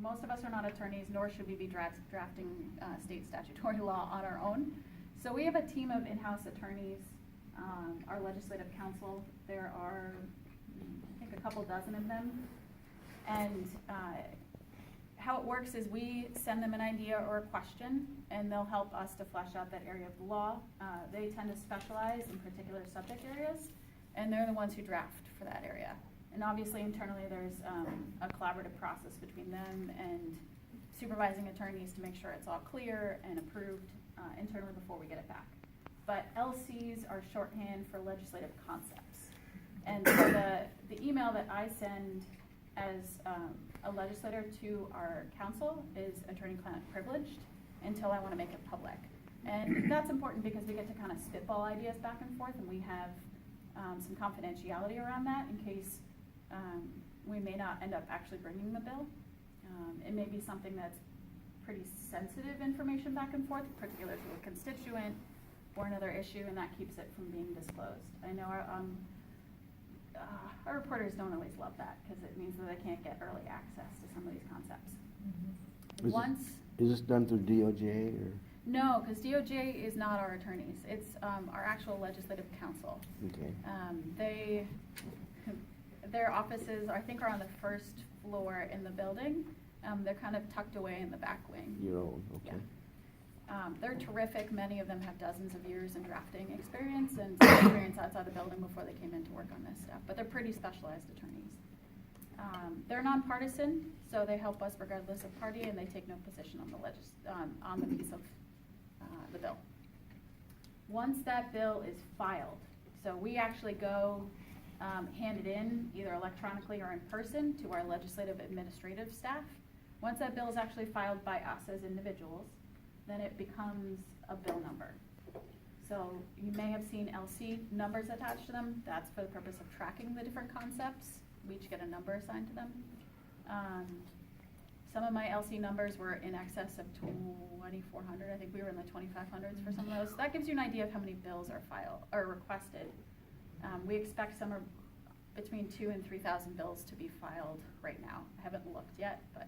Most of us are not attorneys, nor should we be drafting state statutory law on our own. So we have a team of in-house attorneys, our legislative counsel. There are, I think, a couple dozen of them. And how it works is we send them an idea or a question, and they'll help us to flesh out that area of the law. They tend to specialize in particular subject areas, and they're the ones who draft for that area. And obviously internally there's a collaborative process between them and supervising attorneys to make sure it's all clear and approved internally before we get it back. But LCs are shorthand for legislative concepts. And so the email that I send as a legislator to our council is attorney-client privileged until I want to make it public. And that's important because we get to kind of spitball ideas back and forth, and we have some confidentiality around that in case we may not end up actually bringing the bill. It may be something that's pretty sensitive information back and forth, particularly to a constituent or another issue, and that keeps it from being disclosed. I know our reporters don't always love that because it means that they can't get early access to some of these concepts. Mm-hmm. Is this done through DOJ or? No, because DOJ is not our attorneys. It's our actual legislative counsel. Okay. Their offices, I think, are on the first floor in the building. They're kind of tucked away in the back wing. Your own, okay. Yeah. They're terrific. Many of them have dozens of years in drafting experience and some experience outside the building before they came in to work on this stuff. But they're pretty specialized attorneys. They're nonpartisan, so they help us regardless of party, and they take no position on the piece of the bill. Once that bill is filed, so we actually go hand it in either electronically or in person to our legislative administrative staff. Once that bill is actually filed by us as individuals, then it becomes a bill number. So you may have seen LC numbers attached to them. That's for the purpose of tracking the different concepts. We each get a number assigned to them. Some of my LC numbers were in excess of 2,400. I think we were in the 2,500s for some of those. So that gives you an idea of how many bills are requested. We expect somewhere between 2,000 and 3,000 bills to be filed right now. I haven't looked yet, but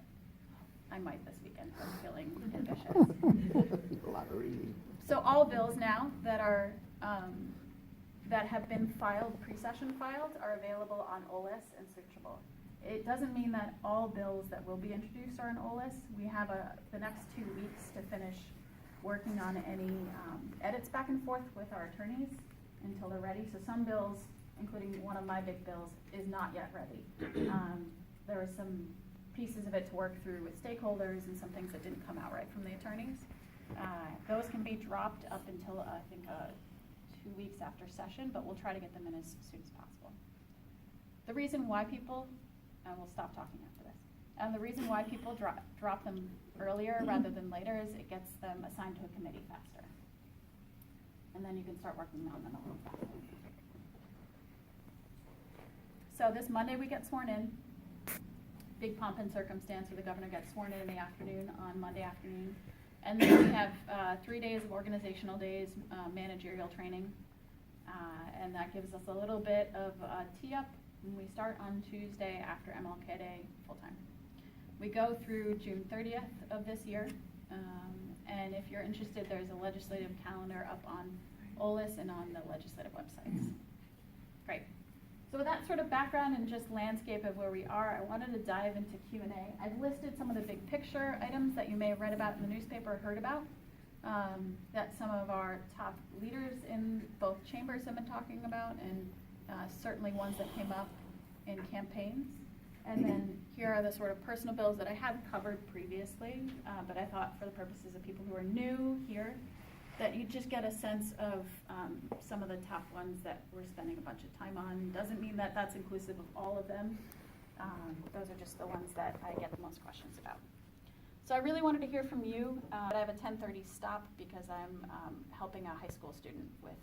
I might this weekend, so I'm feeling ambitious. A lot of reading. So all bills now that are that have been filed, pre-session filed, are available on OLIS and searchable. It doesn't mean that all bills that will be introduced are on OLIS. We have the next 2 weeks to finish working on any edits back and forth with our attorneys until they're ready. So some bills, including one of my big bills, is not yet ready. There were some pieces of it to work through with stakeholders and some things that didn't come out right from the attorneys. Those can be dropped up until I think 2 weeks after session, but we'll try to get them in as soon as possible. The reason why people, and we'll stop talking after this, and the reason why people drop them earlier rather than later is it gets them assigned to a committee faster. And then you can start working on them a little faster. So this Monday we get sworn in. Big pomp and circumstance where the governor gets sworn in the afternoon on Monday afternoon. And then we have 3 days of organizational days, managerial training. And that gives us a little bit of a tee-up. And we start on Tuesday after MLK Day full-time. We go through June 30th of this year. And if you're interested, there's a legislative calendar up on OLIS and on the legislative websites. Great. So with that sort of background and just landscape of where we are, I wanted to dive into Q&A. I've listed some of the big picture items that you may have read about in the newspaper or heard about, that some of our top leaders in both chambers have been talking about, and certainly ones that came up in campaigns. And then here are the sort of personal bills that I have covered previously, but I thought for the purposes of people who are new here, that you just get a sense of some of the top ones that we're spending a bunch of time on. Doesn't mean that that's inclusive of all of them. Those are just the ones that I get the most questions about. So I really wanted to hear from you. I have a 10:30 stop because I'm helping a high school student with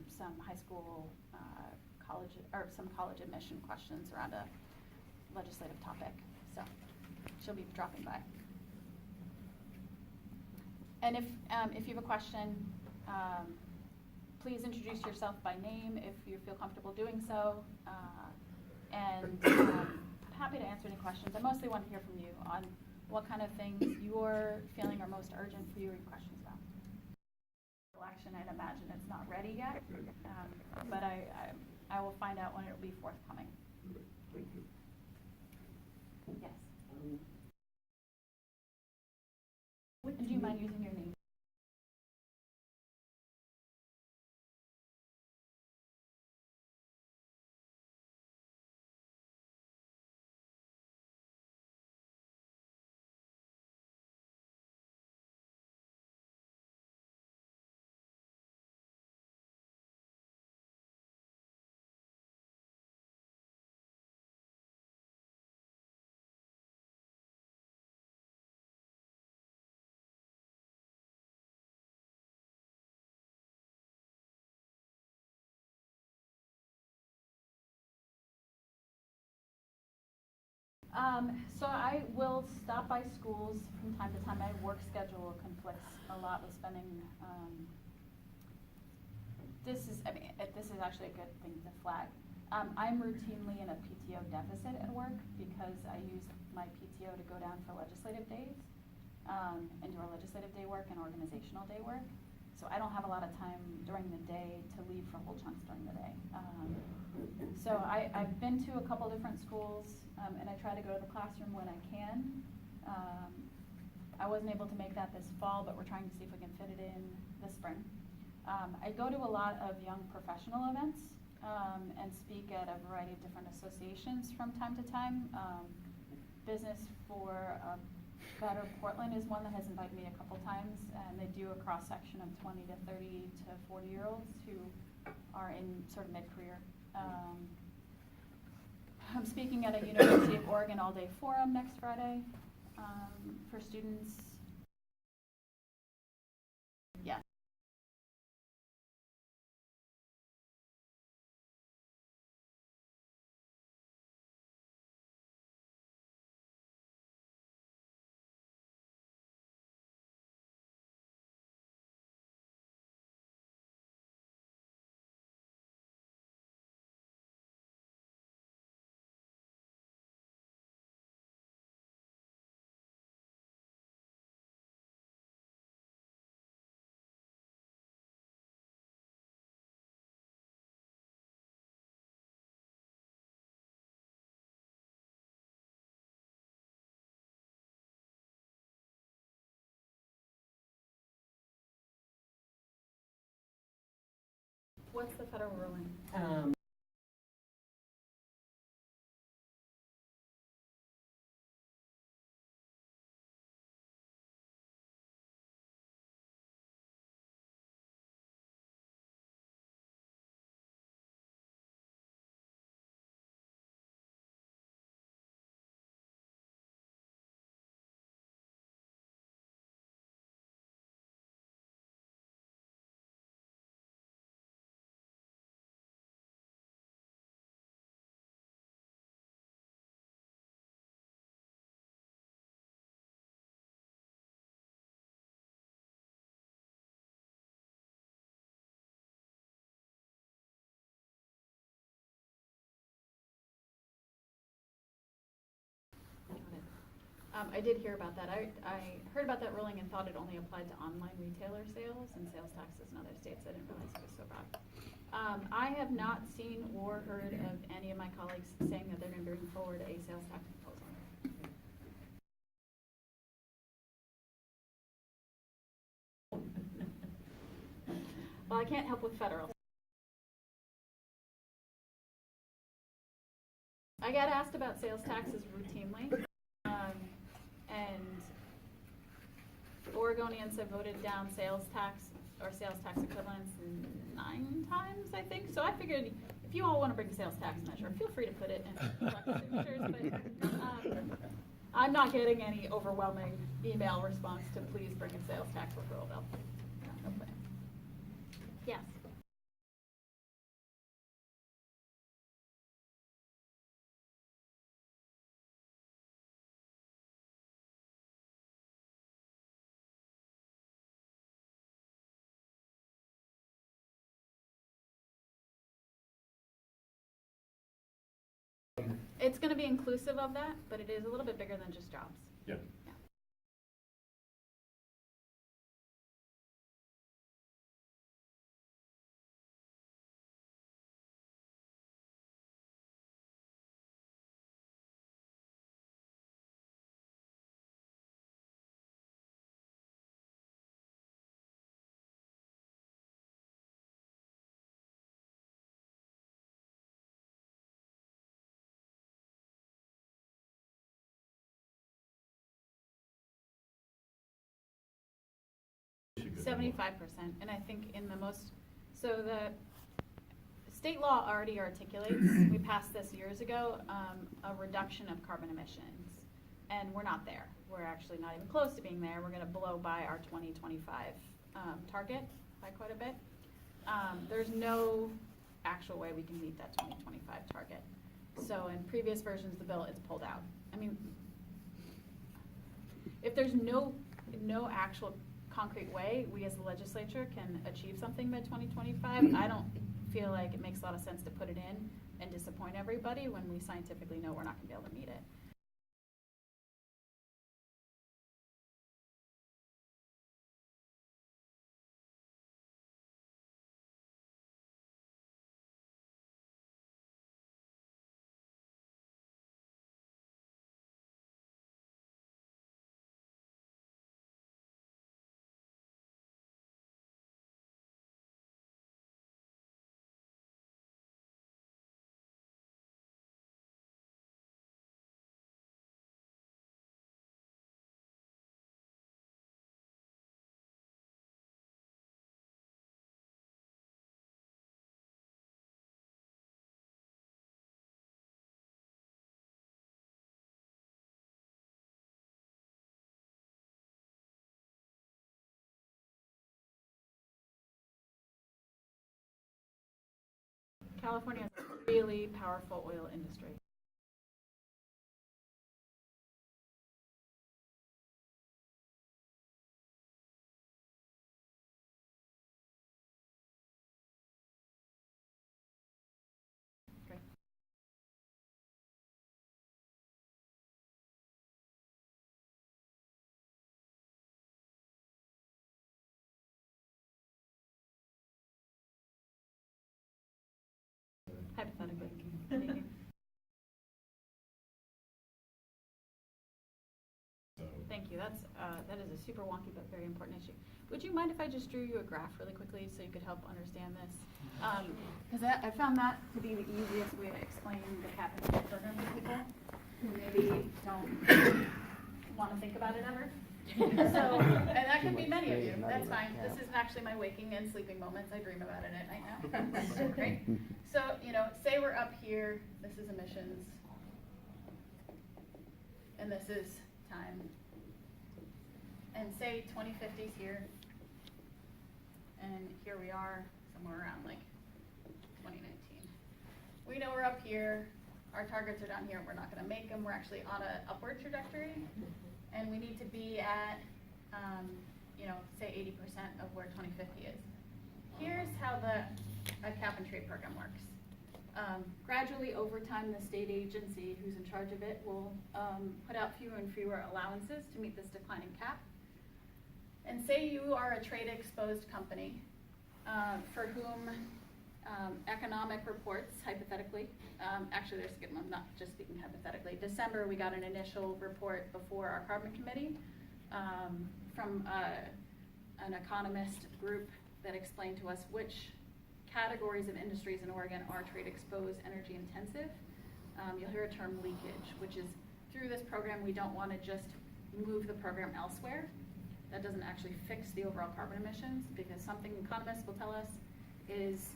some high school some college admission questions around a legislative topic. So she'll be dropping by. And if you have a question, please introduce yourself by name if you feel comfortable doing so. And happy to answer any questions. I mostly want to hear from you on what kind of things you're feeling are most urgent for you or your questions about. Election, I'd imagine it's not ready yet, but I will find out when it will be forthcoming. Thank you. Yes. And do you mind using your name? So I will stop by schools from time to time. My work schedule conflicts a lot with spending, this is actually a good thing to flag. I'm routinely in a PTO deficit at work because I use my PTO to go down for legislative days, and do our legislative day work and organizational day work. So I don't have a lot of time during the day to leave for whole chunks during the day. So I've been to a couple different schools, and I try to go to the classroom when I can. I wasn't able to make that this fall, but we're trying to see if we can fit it in this spring. I go to a lot of young professional events, and speak at a variety of different associations from time to time. Business for Better Portland is one that has invited me a couple times, and they do a cross-section of 20 to 30 to 40-year-olds who are in sort of mid-career. I'm speaking at a University of Oregon all-day forum next Friday for students. Yeah. What's the federal ruling? I did hear about that. I heard about that ruling and thought it only applied to online retailer sales and sales taxes in other states. I didn't realize it was so broad. I have not seen or heard of any of my colleagues saying that they're going to bring forward a sales tax proposal. Well, I can't help with federal. I get asked about sales taxes routinely. And Oregonians have voted down sales tax or sales tax equivalents 9 times, I think. So I figured if you all want to bring a sales tax measure, feel free to put it in signatures. But I'm not getting any overwhelming email response to please bring a sales tax referral bill. No plan. Yes. It's gonna be inclusive of that, but it is a little bit bigger than just jobs. Yeah. Yeah. Should go 75%, and I think in the most, so the state law already articulates, we passed this years ago, a reduction of carbon emissions. And we're not there. We're actually not even close to being there. We're gonna blow by our 2025 target by quite a bit. There's no actual way we can meet that 2025 target. So in previous versions of the bill, it's pulled out. I mean, if there's no actual concrete way we as the legislature can achieve something by 2025, I don't feel like it makes a lot of sense to put it in and disappoint everybody when we scientifically know we're not gonna be able to meet it. California has a really powerful oil industry. Okay. Hypothetically. Maybe. Thank you. That is a super wonky but very important issue. Would you mind if I just drew you a graph really quickly so you could help understand this? Because I found that to be the easiest way to explain the cap and trade program to people who maybe don't want to think about it ever. So, and that could be many of you. That's fine. This is actually my waking and sleeping moments. I dream about it at night now. Great. So, say we're up here. This is emissions. And this is time. And say 2050 is here. And here we are somewhere around like 2019. We know we're up here. Our targets are down here. We're not going to make them. We're actually on an upward trajectory. And we need to be at, say 80% of where 2050 is. Here's how a cap and trade program works. Gradually over time, the state agency who's in charge of it will put out fewer and fewer allowances to meet this declining cap. And say you are a trade exposed company for whom economic reports, hypothetically, actually there's, I'm not just speaking hypothetically, December we got an initial report before our carbon committee from an economist group that explained to us which categories of industries in Oregon are trade exposed, energy intensive. You'll hear a term leakage, which is through this program we don't want to just move the program elsewhere. That doesn't actually fix the overall carbon emissions, because something economists will tell us is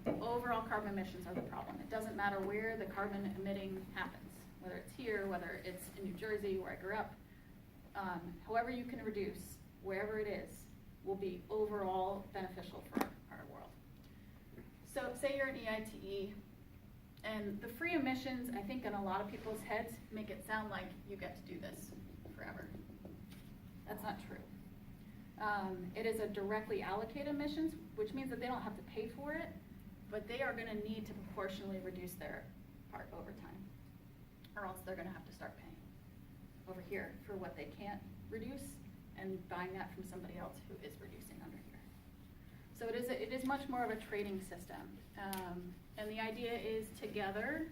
the overall carbon emissions are the problem. It doesn't matter where the carbon emitting happens, whether it's here, whether it's in New Jersey where I grew up. However you can reduce, wherever it is, will be overall beneficial for our world. So say you're an EITE, and the free emissions, I think in a lot of people's heads, make it sound like you get to do this forever. That's not true. It is a directly allocated emissions, which means that they don't have to pay for it, but they are going to need to proportionally reduce their part overtime, or else they're gonna have to start paying over here for what they can't reduce and buying that from somebody else who is reducing under here. So it is much more of a trading system. And the idea is together,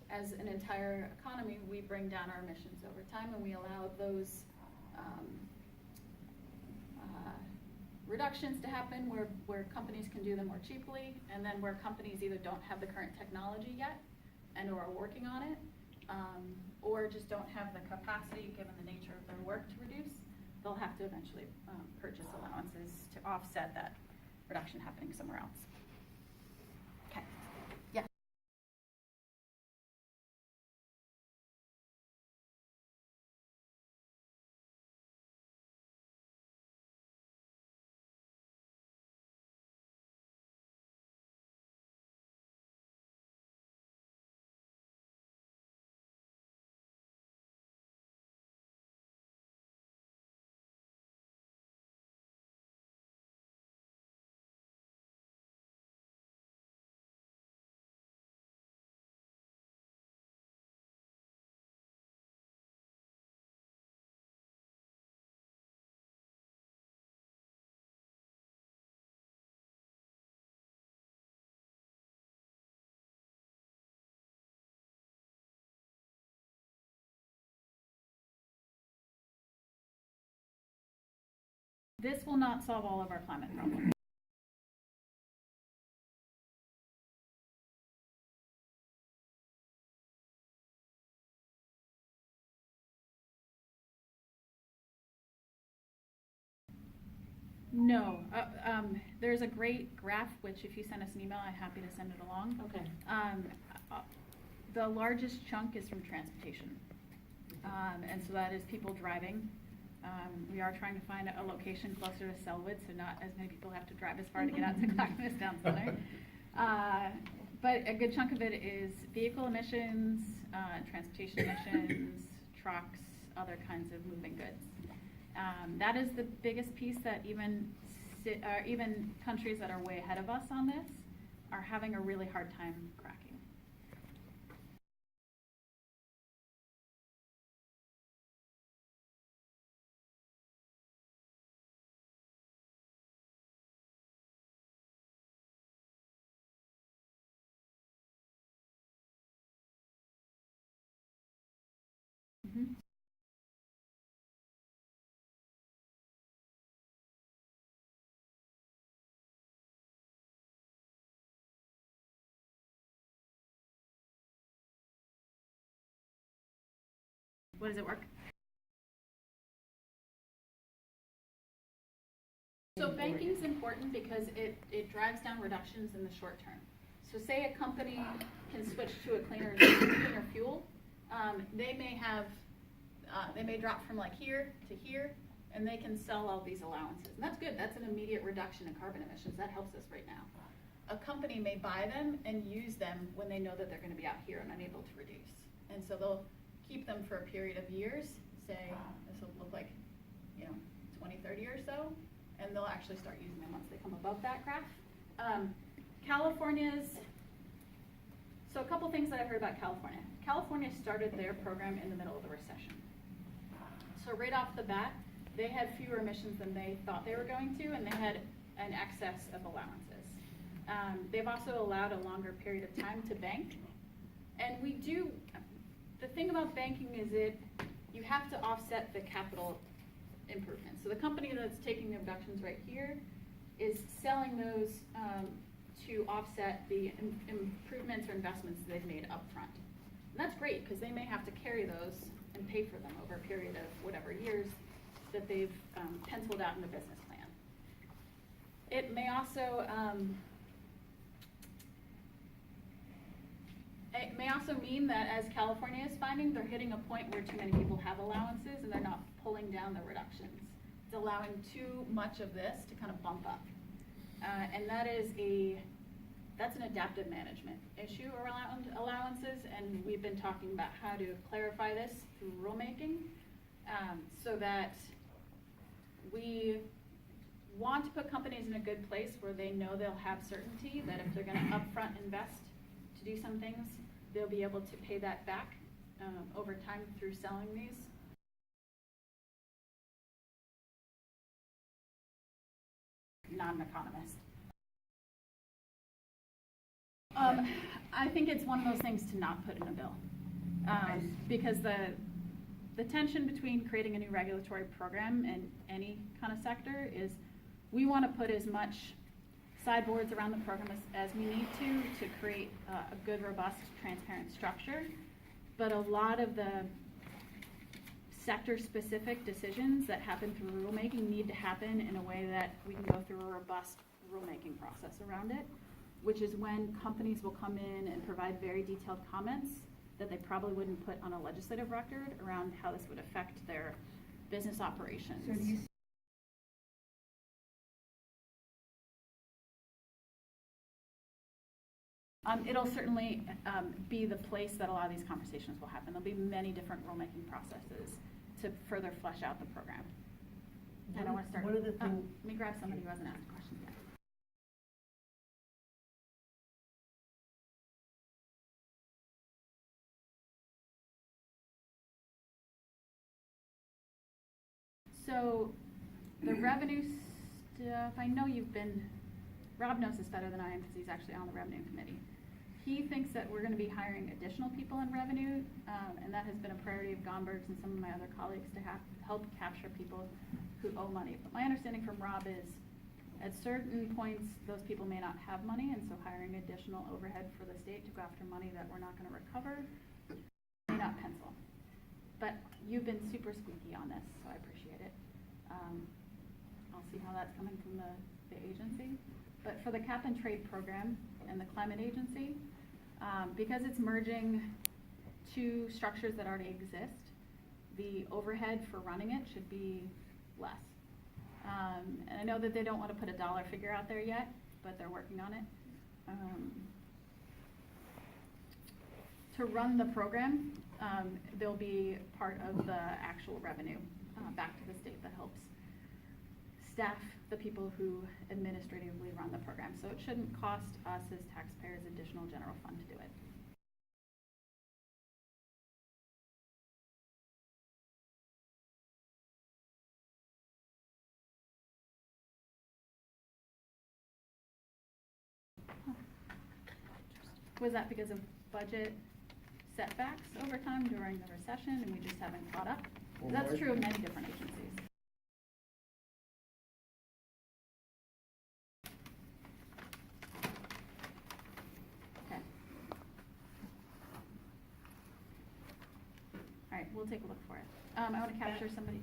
as an entire economy, we bring down our emissions over time, and we allow those reductions to happen where companies can do them more cheaply, and then where companies either don't have the current technology yet and or are working on it, or just don't have the capacity given the nature of their work to reduce, they'll have to eventually purchase allowances to offset that reduction happening somewhere else. Okay. Yeah. This will not solve all of our climate problems. No, there's a great graph, which if you send us an email, I'm happy to send it along. Okay. The largest chunk is from transportation. And so that is people driving. We are trying to find a location closer to Selwood, so not as many people have to drive as far to get out to Clackamas Town Center. But a good chunk of it is vehicle emissions, transportation emissions, trucks, other kinds of moving goods. That is the biggest piece that even countries that are way ahead of us on this are having a really hard time cracking. Mm-hmm. What does it work? So banking is important because it drives down reductions in the short term. So say a company can switch to a cleaner fuel, they may drop from like here to here, and they can sell all these allowances. And that's good, that's an immediate reduction in carbon emissions, that helps us right now. A company may buy them and use them when they know that they're gonna be out here and unable to reduce. And so they'll keep them for a period of years, say this will look like 20, 30 or so, and they'll actually start using them once they come above that graph. So a couple things that I've heard about California. California started their program in the middle of the recession. So right off the bat, they had fewer emissions than they thought they were going to, and they had an excess of allowances. They've also allowed a longer period of time to bank. And the thing about banking is you have to offset the capital improvements. So the company that's taking the reductions right here is selling those to offset the improvements or investments they've made up front. And that's great because they may have to carry those and pay for them over a period of whatever years that they've penciled out in the business plan. It may also mean that, as California is finding, they're hitting a point where too many people have allowances and they're not pulling down the reductions. It's allowing too much of this to kind of bump up. And that's an adaptive management issue around allowances, and we've been talking about how to clarify this through rulemaking, so that we want to put companies in a good place where they know they'll have certainty that if they're going to upfront invest to do some things, they'll be able to pay that back over time through selling these. Not an economist. I think it's one of those things to not put in a bill. Because the tension between creating a new regulatory program in any kind of sector is we want to put as much sideboards around the program as we need to create a good, robust, transparent structure. But a lot of the sector-specific decisions that happen through rulemaking need to happen in a way that we can go through a robust rulemaking process around it, which is when companies will come in and provide very detailed comments that they probably wouldn't put on a legislative record around how this would affect their business operations. So do you It'll certainly be the place that a lot of these conversations will happen. There'll be many different rulemaking processes to further flesh out the program. I don't want to start. One of the Let things. me grab somebody who hasn't asked questions yet. So the revenue stuff, I know Rob knows this better than I am because he's actually on the revenue committee. He thinks that we're going to be hiring additional people in revenue, and that has been a priority of Gomberg's and some of my other colleagues to help capture people who owe money. But my understanding from Rob is at certain points, those people may not have money, and so hiring additional overhead for the state to go after money that we're not going to recover may not pencil. But you've been super squeaky on this, so I appreciate it. I'll see how that's coming from the agency. But for the cap and trade program and the climate agency, because it's merging two structures that already exist, the overhead for running it should be less. And I know that they don't want to put a dollar figure out there yet, but they're working on it. To run the program, there'll be part of the actual revenue back to the state that helps staff the people who administratively run the program. So it shouldn't cost us as taxpayers additional general fund to do it. Was that because of budget setbacks over time during the recession and we just haven't caught up? Well, That's true of many different agencies. Okay. All right, we'll take a look for it. I want to capture somebody.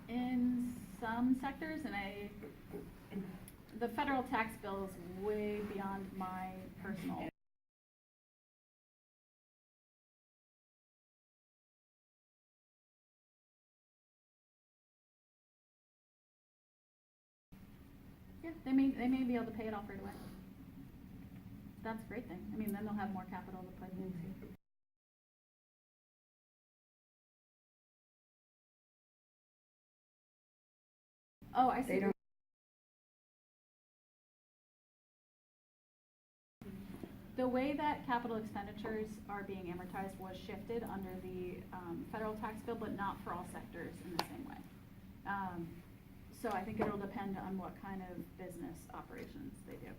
In some sectors, and the federal tax bill is way beyond my personal. Yeah, they may be able to pay it off right away. That's a great thing. I mean, then they'll have more capital to put into. Oh, I see. The way that capital expenditures are being amortized was shifted under the federal tax bill, but not for all sectors in the same way. So I think it'll depend on what kind of business operations they do.